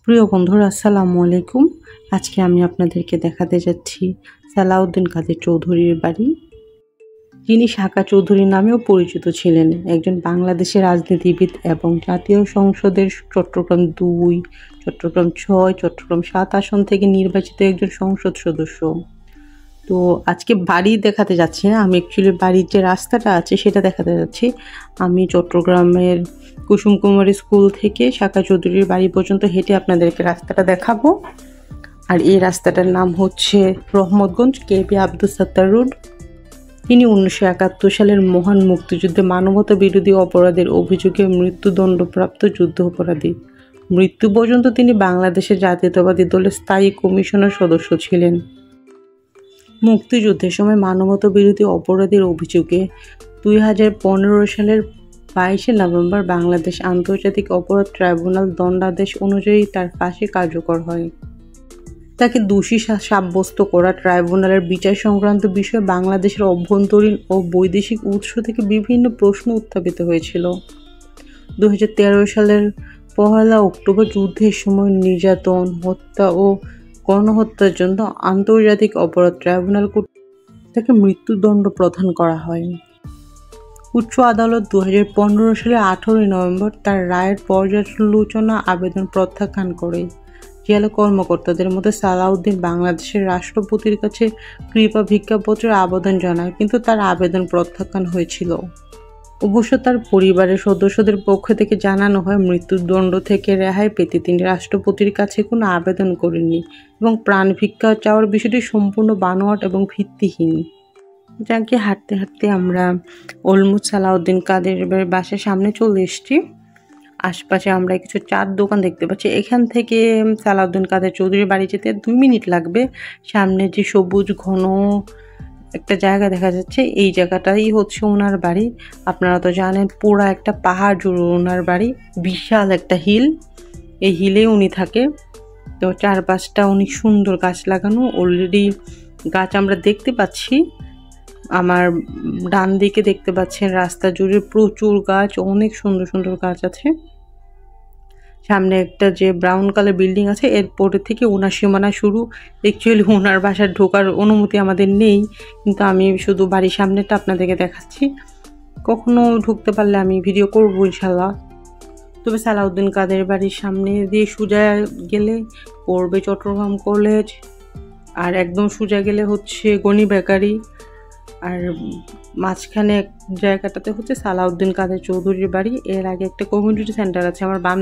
প্রিয় বন্ধুরা আসসালামু আলাইকুম। আজকে আমি আপনাদেরকে দেখাতে যাচ্ছি সালাউদ্দিন কাদের চৌধুরীর বাড়ি, যিনি সাকা চৌধুরী নামেও পরিচিত ছিলেন। একজন বাংলাদেশের রাজনীতিবিদ এবং জাতীয় সংসদের চট্টগ্রাম ২, চট্টগ্রাম ৬, চট্টগ্রাম ৭ আসন থেকে নির্বাচিত একজন সংসদ সদস্য। তো আজকে বাড়ি দেখাতে যাচ্ছি না, আমি অ্যাকচুয়ালি বাড়ির যে রাস্তাটা আছে সেটা দেখাতে যাচ্ছি। আমি চট্টগ্রামের কুসুম কুমারী স্কুল থেকে সাকা চৌধুরীর বাড়ি পর্যন্ত হেঁটে আপনাদেরকে রাস্তাটা দেখাবো। আর এই রাস্তাটার নাম হচ্ছে রহমতগঞ্জ কেপি আব্দুল সাত্তার রোড। তিনি 1971 সালের মহান মুক্তিযুদ্ধে মানবতা বিরোধী অপরাধের অভিযোগে মৃত্যুদণ্ডপ্রাপ্ত যুদ্ধ অপরাধী। মৃত্যু পর্যন্ত তিনি বাংলাদেশের জাতীয়তাবাদী দলের স্থায়ী কমিশনের সদস্য ছিলেন। মুক্তিযুদ্ধের সময় মানবতা বিরোধী অপরাধের অভিযোগে 2015 সালের 22 নভেম্বর বাংলাদেশ আন্তর্জাতিক অপরাধ ট্রাইব্যুনাল দণ্ডাদেশ অনুযায়ী তার ফাঁসি কার্যকর হয়। তাকে দোষী সাব্যস্ত করা ট্রাইব্যুনালের বিচার সংক্রান্ত বিষয়ে বাংলাদেশের অভ্যন্তরীণ ও বৈদেশিক উৎস থেকে বিভিন্ন প্রশ্ন উত্থাপিত হয়েছিল। 2013 সালের 1 অক্টোবর যুদ্ধের সময় নির্যাতন, হত্যা ও গণহত্যার জন্য আন্তর্জাতিক অপরাধ ট্রাইব্যুনাল কর্তৃক তাকে মৃত্যুদণ্ড প্রদান করা হয়। উচ্চ আদালত 2015 সালের 18 নভেম্বর তার রায়ের পর্যালোচনা আবেদন প্রত্যাখ্যান করে। জেলা কর্মকর্তাদের মধ্যে সালাউদ্দিন বাংলাদেশের রাষ্ট্রপতির কাছে কৃপা ভিক্ষাপত্রের আবেদন জানায়, কিন্তু তার আবেদন প্রত্যাখ্যান হয়েছিল। অবশ্য তার পরিবারের সদস্যদের পক্ষ থেকে জানানো হয় মৃত্যুদণ্ড থেকে রেহাই পেতে তিনি রাষ্ট্রপতির কাছে কোনো আবেদন করেননি এবং প্রাণ ভিক্ষা চাওয়ার বিষয়টি সম্পূর্ণ বানোয়াট এবং ভিত্তিহীন। যাকে হাঁটতে হাঁটতে আমরা অলমুট সালাউদ্দিন কাদের বাসার সামনে চলে এসেছি। আশপাশে আমরা কিছু চার দোকান দেখতে পাচ্ছি। এখান থেকে সালাউদ্দিন কাদের চৌধুরীর বাড়ি যেতে 2 মিনিট লাগবে। সামনে যে সবুজ ঘন একটা জায়গা দেখা যাচ্ছে, এই জায়গাটাই হচ্ছে ওনার বাড়ি। আপনারা তো জানেন পুরা একটা পাহাড় জুড়ে ওনার বাড়ি, বিশাল একটা হিল। এই হিলে উনি থাকে। তো চারপাশটা অনেক সুন্দর গাছ লাগানো, অলরেডি গাছ আমরা দেখতে পাচ্ছি। আমার ডান দিকে দেখতে পাচ্ছেন রাস্তা জুড়ে প্রচুর গাছ, অনেক সুন্দর সুন্দর গাছ আছে। সামনে একটা যে ব্রাউন কালার বিল্ডিং আছে, এরপরে থেকে ওনার সীমানা শুরু। অ্যাকচুয়ালি ওনার বাসায় ঢোকার অনুমতি আমাদের নেই, কিন্তু আমি শুধু বাড়ির সামনেটা আপনাদেরকে দেখাচ্ছি। কখনো ঢুকতে পারলে আমি ভিডিও করবো ইনশাল্লাহ। তবে সালাউদ্দিন কাদের বাড়ির সামনে দিয়ে সোজা গেলে পড়বে চট্টগ্রাম কলেজ, আর একদম সোজা গেলে হচ্ছে গনি বেকারি, আর মাঝখানে এক জায়গাটাতে হচ্ছে সালাউদ্দিন কাদের চৌধুরীর বাড়ি। এর আগে একটা কমিউনিটি সেন্টার আছে আমার বাম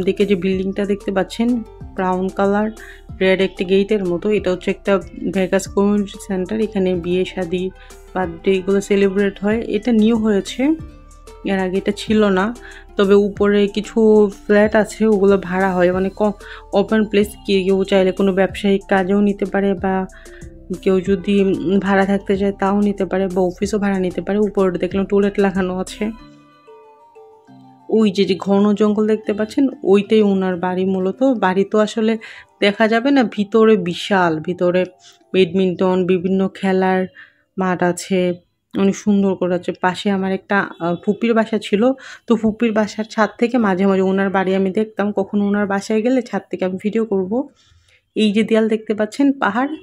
দিকে যে বিল্ডিংটা দেখতে পাচ্ছেন ব্রাউন কালার রেড একটা গেটের মতো, এটা হচ্ছে একটা ভেগাস কমিউনিটি সেন্টার। এখানে বিয়ে শাদী বার্থডে এগুলো সেলিব্রেট হয়। এটা নিউ হয়েছে, এর আগে এটা ছিল না। তবে উপরে কিছু ফ্ল্যাট আছে, ওগুলো ভাড়া হয়, মানে ওপেন প্লেস। কেউ চাইলে কোনো ব্যবসায়িক কাজেও নিতে পারে, বা কেউ যদি ভাড়া থাকতে চায় তাও নিতে পারে, বা অফিসও ভাড়া নিতে পারে। উপরে দেখলাম টয়লেট লাগানো আছে। ওই যে ঘন জঙ্গল দেখতে পাচ্ছেন, ওইটাই ওনার বাড়ি। মূলত বাড়ি তো আসলে দেখা যাবে না, ভিতরে বিশাল, ভিতরে ব্যাডমিন্টন বিভিন্ন খেলার মাঠ আছে, অনেক সুন্দর করে আছে। পাশে আমার একটা ফুপির বাসা ছিল, তো ফুপির বাসার ছাদ থেকে মাঝে মাঝে ওনার বাড়ি আমি দেখতাম। কখনো ওনার বাসায় গেলে ছাদ থেকে আমি ভিডিও করব। এই যে দেয়াল দেখতে পাচ্ছেন পাহাড়,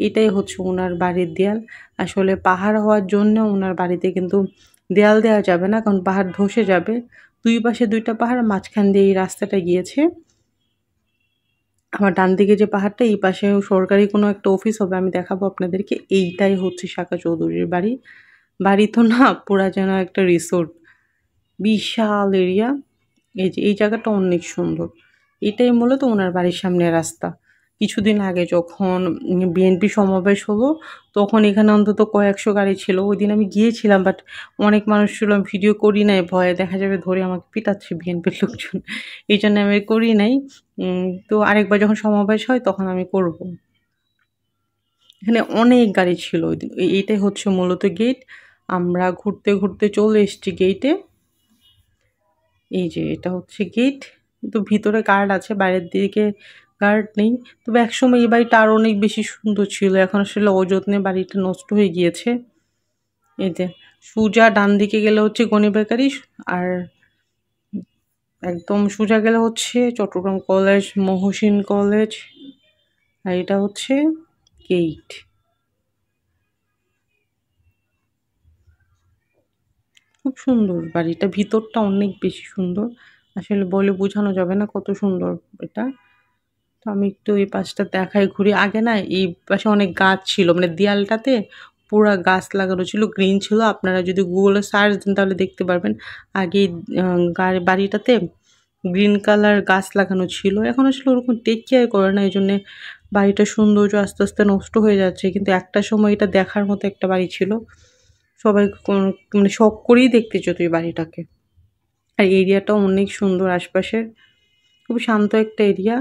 এটাই হচ্ছে ওনার বাড়ির দেয়াল। আসলে পাহাড় হওয়ার জন্য ওনার বাড়িতে কিন্তু দেয়াল দেওয়া যাবে না, কারণ পাহাড় ধসে যাবে। দুই পাশে 2টা পাহাড়, মাঝখান দিয়ে এই রাস্তাটা গিয়েছে। আমার ডান দিকে যে পাহাড়টা, এই পাশে সরকারি কোনো একটা অফিস হবে, আমি দেখাবো আপনাদেরকে। এইটাই হচ্ছে সাকা চৌধুরীর বাড়ি। বাড়ি তো না, পুরা যেন একটা রিসোর্ট, বিশাল এরিয়া। এই যে এই জায়গাটা অনেক সুন্দর। এটাই মূলত ওনার বাড়ির সামনে রাস্তা। কিছুদিন আগে যখন বিএনপি সমাবেশ হলো, তখন এখানে অন্তত কয়েকশো গাড়ি ছিল। ওই দিন আমি গিয়েছিলাম, বাট অনেক মানুষ ছিল, আমি ভিডিও করি নাই, ভয়ে দেখা যাবে ধরে আমাকে পিটাচ্ছে বিএনপির লোকজন, এই জন্য আমি করি নাই। তো আরেকবার যখন সমাবেশ হয় তখন আমি করব। এখানে অনেক গাড়ি ছিল ওই দিন। এইটাই হচ্ছে মূলত গেট। আমরা ঘুরতে ঘুরতে চলে এসেছি গেটে। এই যে এটা হচ্ছে গেট, কিন্তু ভিতরে গার্ড আছে, বাইরের দিকে গার্ড নেই। তবে একসময় এই বাড়িটা আরও অনেক বেশি সুন্দর ছিল, এখন আসলে অযত্নে বাড়িটা নষ্ট হয়ে গিয়েছে। এই যে সোজা ডান দিকে গেলে হচ্ছে গনি বেকারি, আর একদম সোজা গেলে হচ্ছে চট্টগ্রাম কলেজ, মহসিন কলেজ, আর এটা হচ্ছে গেইট। খুব সুন্দর বাড়িটা, ভিতরটা অনেক বেশি সুন্দর। আসলে বলে বোঝানো যাবে না কত সুন্দর এটা। তো আমি একটু এই পাশটা দেখাই ঘুরে। আগে না এই পাশে অনেক গাছ ছিল। মানে দেয়ালটাতে পুরা গাছ লাগানো ছিল, গ্রিন ছিল। আপনারা যদি Google এ সার্চ দেন তাহলে দেখতে পারবেন। আগে আ বাড়িটাতে গ্রিন কালার গাছ লাগানো ছিল। এখন আসলে ওরকম টেক কেয়ার করে না। এজন্যে বাড়িটার সৌন্দর্য আস্তে, আস্তে নষ্ট হয়ে যাচ্ছে। কিন্তু একটা সময় এটা দেখার মতো একটা বাড়ি ছিল। সবাই মানে শখ করেই দেখতে যেত এই বাড়িটাকে। আর এরিয়াটাও অনেক সুন্দর আশপাশের। খুব শান্ত একটা এরিয়া।